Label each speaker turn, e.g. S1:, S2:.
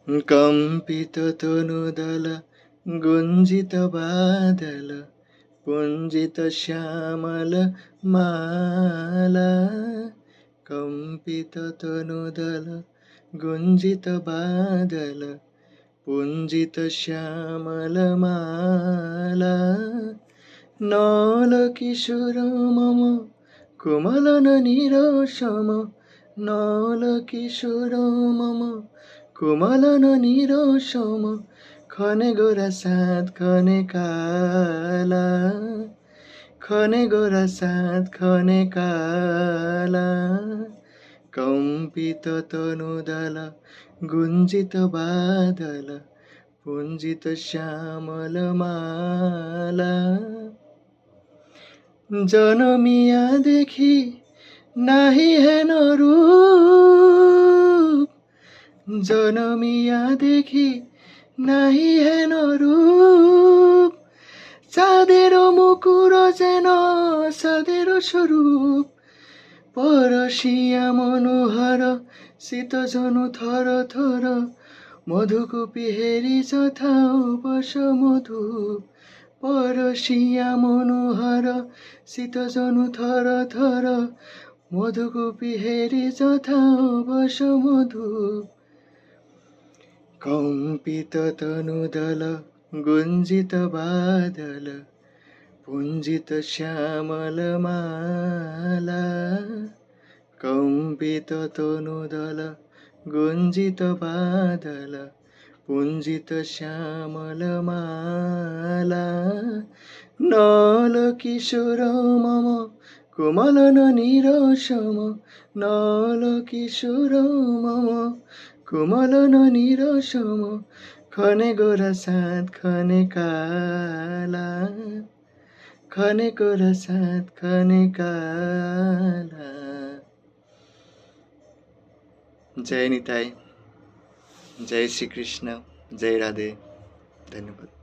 S1: কম্পিত তনুদল গুঞ্জিত বাদল পুঞ্জিত শ্যামল মালা। কম্পিত তনুদল গুঞ্জিত বাদল পুঞ্জিত শ্যামল মালা। নল কিশোর মম কোমলন নিরসম, নল কিশোর মম কোমলন নিরসম, ক্ষণে গোরা সাত ক্ষণে কালা, ক্ষণে গোরা সাত ক্ষণে কালা। কম্পিত তনুদল গুঞ্জিত বাদল পুঞ্জিত শ্যামল মালা। জনমিয়া দেখি নাহি হেন রূপ, জনমিয়া দেখি নাহি হেন রূপ, চাঁদের মুকুর যেন চাঁদের স্বরূপ, পরশিয়া মনোহর শীত জনু থর থর, মধুকূপি হেরি যথা বস মধু, পরশিয়া মনোহর শীত জনু থর থর, মধুকূপি হেরি যথা বস মধু। কম্পিত তনুদল গুঞ্জিত বাদল পুঞ্জিত শ্যামল মালা। কম্পিত তনুদল গুঞ্জিত বাদল পুঞ্জিত শ্যামল মালা। নল কিশোর মম কোমলন নিরসম, নল কিশোর মম কোমলন নিরসম, ক্ষণে গোরা সাত ক্ষণে কালা, ক্ষণে গোরা সাত ক্ষণে কালা। জয় নিতাই, জয় শ্রীকৃষ্ণ, জয় রাধে, ধন্যবাদ।